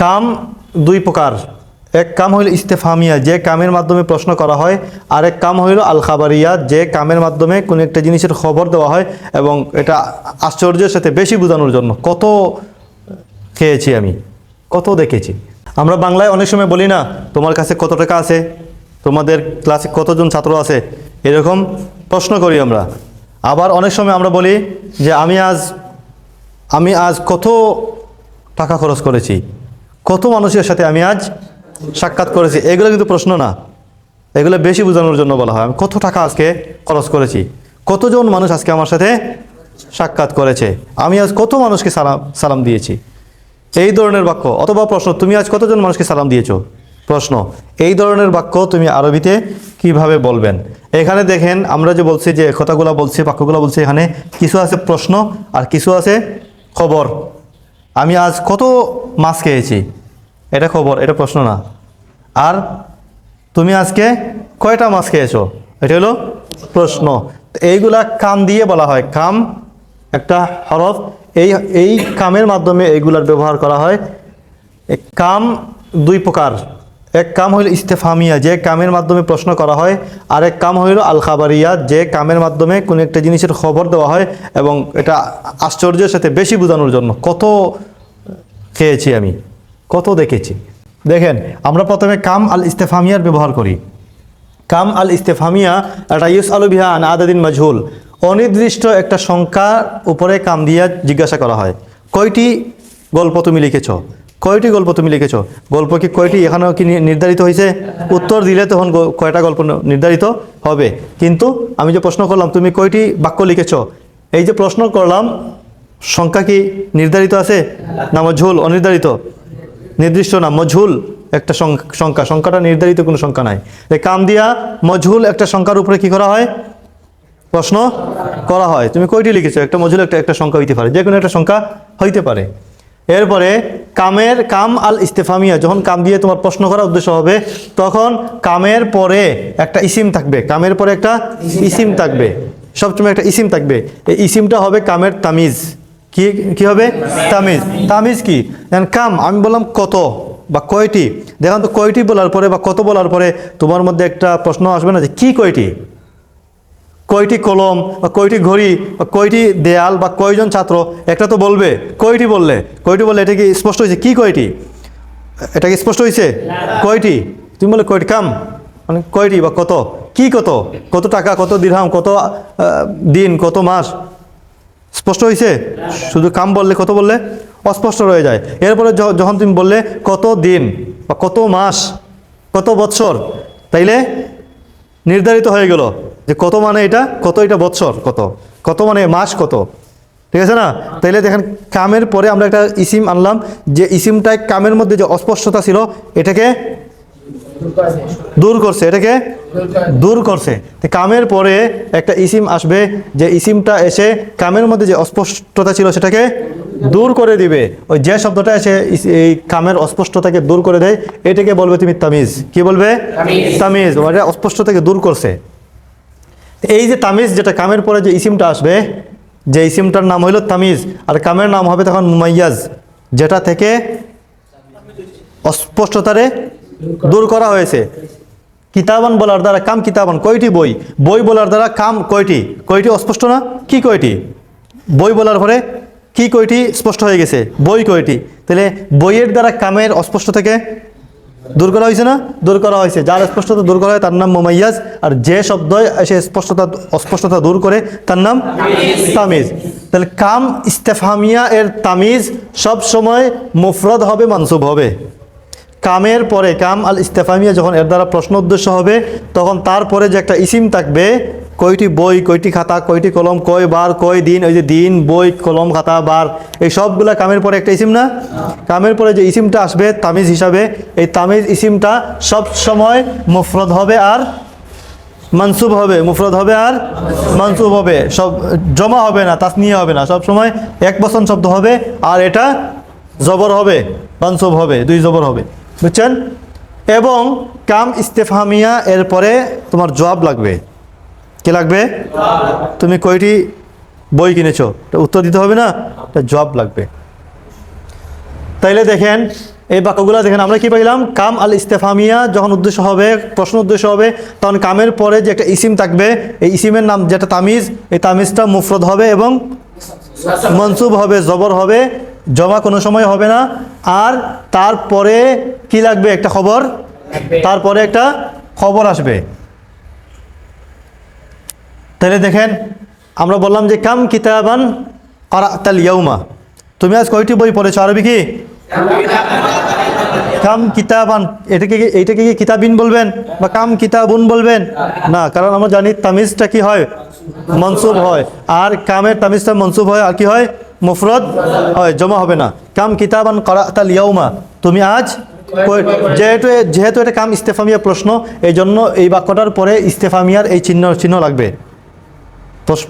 কাম দুই প্রকার। এক কাম হইল ইস্তেফামিয়া, যে কামের মাধ্যমে প্রশ্ন করা হয়, আর এক কাম হইল আল খাবারিয়া, যে কামের মাধ্যমে কোনো একটা জিনিসের খবর দেওয়া হয় এবং এটা আশ্চর্যের সাথে বেশি বোঝানোর জন্য। কত খেয়েছি আমি, কত দেখেছি। আমরা বাংলায় অনেক সময় বলি না, তোমার কাছে কত টাকা আছে, তোমাদের ক্লাসে কতজন ছাত্র আছে, এরকম প্রশ্ন করি আমরা। আবার অনেক সময় আমরা বলি যে আমি আজ কত টাকা খরচ করেছি, কত মানুষের সাথে আমি আজ সাক্ষাৎ করেছি। এগুলো কিন্তু প্রশ্ন না, এগুলো বেশি বোঝানোর জন্য বলা হয়। আমি কত টাকা আজকে খরচ করেছি, কতজন মানুষ আজকে আমার সাথে সাক্ষাৎ করেছে, আমি আজ কত মানুষকে সালাম দিয়েছি, এই ধরনের বাক্য। অথবা প্রশ্ন, তুমি আজ কতজন মানুষকে সালাম দিয়েছো, প্রশ্ন। এই ধরনের বাক্য তুমি আরবিতে কিভাবে বলবেন? এখানে দেখেন আমরা যে বলছি, যে কথাগুলো বলছি, বাক্যগুলো বলছি, এখানে কিছু আছে প্রশ্ন আর কিছু আছে খবর। আমি আজ কত মাছ খেয়েছি, এটা খবর, এটা প্রশ্ন না। আর তুমি আজকে কয়টা মাছ খেয়েছো, এটা হলো প্রশ্ন। এইগুলা কাম দিয়ে বলা হয়। কাম একটা হরফ, এই কামের মাধ্যমে এইগুলার ব্যবহার করা হয়। কাম দুই প্রকার। এক কাম হইল ইস্তেফামিয়া, যে কামের মাধ্যমে প্রশ্ন করা হয়, আর এক কাম হইল আল খাবারিয়া, যে কামের মাধ্যমে কোনো একটা জিনিসের খবর দেওয়া হয় এবং এটা আশ্চর্যের সাথে বেশি বোঝানোর জন্য। কত খেয়েছি আমি, কত দেখেছি। দেখেন, আমরা প্রথমে কাম আল ইস্তেফামিয়ার ব্যবহার করি। কাম আল ইস্তেফামিয়া এটা ইউস আলু বিহা আন আদাদিন মাজহুল, অনির্দিষ্ট একটা সংখ্যার উপরে কাম দিয়া জিজ্ঞাসা করা হয়। কয়টি গল্প তুমি লিখেছ, কয়টি গল্প তুমি লিখেছ। গল্প কি কয়টি এখানেও কি নির্ধারিত হয়েছে? উত্তর দিলে তখন কয়টা গল্প নির্ধারিত হবে। কিন্তু আমি যে প্রশ্ন করলাম তুমি কয়টি বাক্য লিখেছ, এই যে প্রশ্ন করলাম, সংখ্যা কি নির্ধারিত আছে না মজহুল, অনির্ধারিত? নির্দিষ্ট না, মজহুল একটা সংখ্যা, সংখ্যাটা নির্ধারিত কোনো সংখ্যা নাই। কাম দিয়া মজহুল একটা সংখ্যার উপরে কি করা হয়? প্রশ্ন করা হয়। তুমি কয়টি লিখেছো, একটা মজহুল একটা সংখ্যা হইতে পারে, যে কোনো একটা সংখ্যা হইতে পারে। এরপরে কাম আল ইস্তেফামিয়া, যখন কাম দিয়ে তোমার প্রশ্ন করার উদ্দেশ্য হবে, তখন কামের পরে একটা ইসিম থাকবে, কামের পরে একটা ইসিম থাকবে, সবসময় একটা ইসিম থাকবে। এই ইসিমটা হবে কামের তামিজ। কি হবে? তামিজ। তামিজ কি? কাম, আমি বললাম কত বা কয়টি। দেখুন তো, কয়টি বলার পরে বা কত বলার পরে তোমার মধ্যে একটা প্রশ্ন আসবে না যে কি কয়টি, কয়টি কলম বা কয়টি ঘড়ি বা কয়টি দেয়াল বা কয়জন ছাত্র, একটা তো বলবে। কয়টি বললে এটা কি স্পষ্ট হয়েছে? কি কয়টি, এটা কি স্পষ্ট হয়েছে? কয়টি, তুমি বলে কয়টি, কাম মানে কয়টি বা কত, কি কত, কত টাকা, কত দিরহাম, কত দিন, কত মাস, স্পষ্ট হয়েছে? শুধু কাম বললে, কত বললে অস্পষ্ট রয়ে যায়। এরপরে যখন তুমি বললে কত দিন বা কত মাস, কত বৎসর, তাইলে নির্ধারিত হয়ে গেল যে কত মানে এটা, কত এটা বৎসর, কত মানে মাস, কত। ঠিক আছে না? তাইলে দেখেন, কামের পরে আমরা একটা ইসিম আনলাম, যে ইসিমটায় কামের মধ্যে যে অস্পষ্টতা ছিল এটাকে দূর করছে, এটাকে দূর করছে। কামের পরে একটা ইসিম আসবে, যে ইসিমটা এসে কামের মধ্যে যে অস্পষ্টতা ছিল সেটাকে দূর করে দিবে। ওই যে শব্দটা এসে এই কামের অস্পষ্টতাকে দূর করে দেয়, এটাকে বলবে তুমি তামিজ। কি বলবে? তামিজ। এটা অস্পষ্টতাকে দূর করছে। এই যে তামিজ, যেটা কামের পরে যে ইসিমটা আসবে, যে ইসিমটার নাম হইল তামিজ, আর কামের নাম হবে তখন মুমাইয়াজ, যেটা থেকে অস্পষ্টতারে দূর করা হয়েছে। কিতাবান বলার দ্বারা কাম কিতাবান, কয়টি বই, বই বলার দ্বারা কাম কয়টি, কয়টি অস্পষ্ট না, কি কয়টি, বই বলার পরে কি কয়টি স্পষ্ট হয়ে গেছে, বই কয়টি। তাহলে বইয়ের দ্বারা কামের অস্পষ্ট থেকে দূর করা হয়েছে না, দূর করা হয়েছে। যার স্পষ্টতা দূর করা হয় তার নাম মুমাইয়াজ, আর যে শব্দ এসে অস্পষ্টতা দূর করে তার নাম তামিজ। তাহলে কাম ইস্তেফামিয়া এর তামিজ সব সময় মুফরদ হবে, মানসুব হবে। কামের পরে কাম আল ইস্তেফামিয়া যখন এর দ্বারা প্রশ্ন উদ্দেশ্য হবে, তখন তারপরে যে একটা ইসিম থাকবে, কয়টি বই, কয়টি খাতা, কয়টি কলম, কয় বার, কয় দিন, ওই যে দিন, বই, কলম, খাতা, বার, এই সবগুলা কামের পরে একটা ইসিম না? কামের পরে যে ইসিমটা আসবে তামিজ হিসাবে, এই তামিজ ইসিমটা সব সময় মুফরদ হবে আর মানসুব হবে, মুফরদ হবে আর মানসুব হবে, সব জমা হবে না, তাসনিয়া হবে না, সব সময় এক বচন শব্দ হবে, আর এটা জবর হবে, মানসুব হবে, দুই জবর হবে। বুঝছেন? এবং কাম ইস্তেফামিয়া এরপরে তোমার জবাব লাগবে। কি লাগবে? তুমি কয়টি বই কিনেছো, উত্তর দিতে হবে না, এটা জবাব লাগবে। তাইলে দেখেন, এই বাক্যগুলো দেখেন আমরা কি পাইলাম, কাম আল ইস্তেফামিয়া যখন উদ্দেশ্য হবে, প্রশ্ন উদ্দেশ্য হবে, তখন কামের পরে যে একটা ইসিম থাকবে, এই ইসিমের নাম যেটা তামিজ, এই তামিজটা মুফরদ হবে এবং মনসুব হবে, জবর হবে, জমা কোনো সময় হবে না। আর তারপরে কি লাগবে, একটা খবর, তারপরে একটা খবর আসবে। তাহলে দেখেন আমরা বললাম যে কাম কিতাবান কারাতাল ইয়াউমা, তুমি আজ কয়টি বই পড়েছো? আরবি কি কাম কিতাবান, এইটাকে কি কিতাবিন বলবেন বা কাম কিতাবুন বলবেন না, কারণ আমরা জানি তামিজটা কি হয়, মনসুব হয়, আর কামের তামিজটা মনসুব হয় আর কি হয়, মুফরদ হয়, জমা হবে না। কাম কিতাবান কারাতাল ইয়াউমা, তুমি আজ যেহেতু এটা কাম ইস্তেফামিয়া প্রশ্ন, এই জন্য এই বাক্যটার পরে ইস্তেফামিয়ার এই চিহ্ন লাগবে,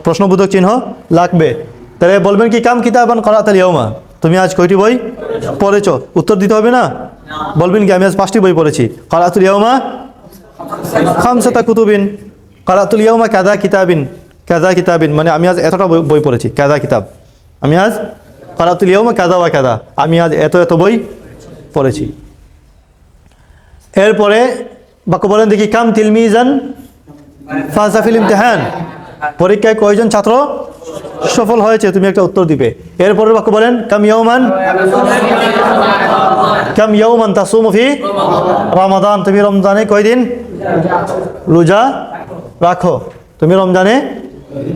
প্রশ্নবোধক চিহ্ন লাগবে। তাহলে বলবেন কি কাম কিতাবান কারাতাল ইয়াউমা, তুমি আজ কয়টি বই পড়েছো? উত্তর দিতে হবে না, বলবেন কি আমি আজ 5টি বই পড়েছি। কারাতুল ইয়াউমা খামসাতা কুতুবিন, কারাতুল ইয়াউমা কাযা কিতাবিন, কাযা কিতাবিন মানে আমি আজ এতটা বই পড়েছি, কাযা কিতাব, আমি আজ কারাতুল ইয়াউমা কাযা ওয়া কাযা, আমি আজ এত বই পড়েছি। এরপরে বাক্য বলেন দেখি, কাম তিলমিজান ফাজা ফিল ইমতিহান, পরীক্ষায় কয়জন ছাত্র সফল হয়েছে, তুমি একটা উত্তর দিবে। এরপরের বাক্য বলেন, কাম ইয়াউমান তাসুমু ফি রমাদান, তুমি রমজানে কয়দিন রোজা রাখো, তুমি রমজানে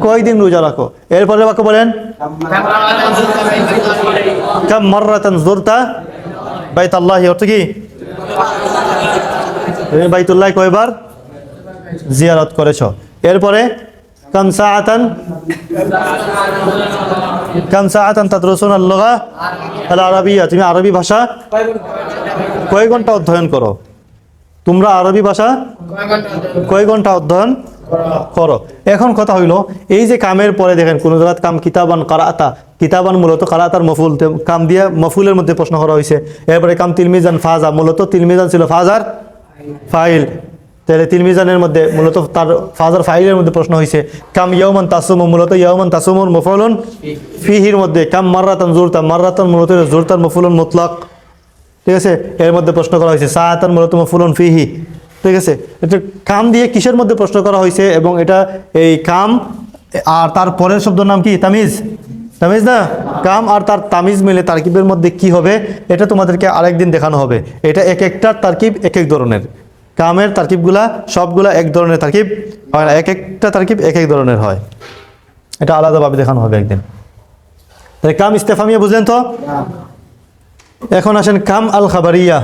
কয়দিন রোজা রাখো। এরপরের বাক্য বলেন, কাম মাররাতান যুরতা বাইতাল্লাহি, অর্থ কি তুমি বাইতুল্লাহ কয়বার জিয়ারত করেছো। এরপরে কাম সাআতান তাদরুসুনা আল-লুগা আল-আরাবিয়্যা, তুমি আরবি ভাষা কয় ঘন্টা অধ্যয়ন করো, তোমরা আরবি ভাষা কয় ঘন্টা অধ্যয়ন করো। এখন কথা হইল, এই যে কামের পরে দেখেন কোন জায়গায় কাম কিতাবান কারাতা, কিতাবান মূলত কারাতার মফুল, কাম দিয়ে মফুলের মধ্যে প্রশ্ন করা হয়েছে। এরপরে কাম তিলমিজান ফাজা, মূলত তিলমিজান ছিল ফাজার ফাইল, তাহলে তিলমিজানের মধ্যে মূলত তার ফাজার ফাইলের মধ্যে প্রশ্ন হয়েছে। কাম ইয়াউমান তাসুমু, মূলত ইয়াউমান তাসুমুর মফউলুন ফিহির মধ্যে। কাম মাররাতান যুরতা, মাররাতান মূলত যুরতার মফউলুন মুতলাক, ঠিক আছে, এর মধ্যে প্রশ্ন করা হয়েছে। সাআতান মূলত মফউলুন ফিহি, ঠিক আছে। এটা কাম দিয়ে কিসের মধ্যে প্রশ্ন করা হয়েছে, এবং এটা এই কাম আর তার পরের শব্দের নাম কি, তামিজ, তামিজ না, কাম আর তার তামিজ মিলে তারকিবের মধ্যে কি হবে, এটা তোমাদেরকে আরেকদিন দেখানো হবে। এটা এক একটার তারকিব এক এক ধরনের, কামের তারকিবগুলা সবগুলা এক ধরনের তারকিব হয় না, এক একটা তারকিব এক এক ধরনের হয়, এটা আলাদাভাবে দেখানো হবে একদিন। তাহলে কাম ইস্তেফামিয়া বুঝলেন তো। এখন আসেন কাম আল খাবারিয়া।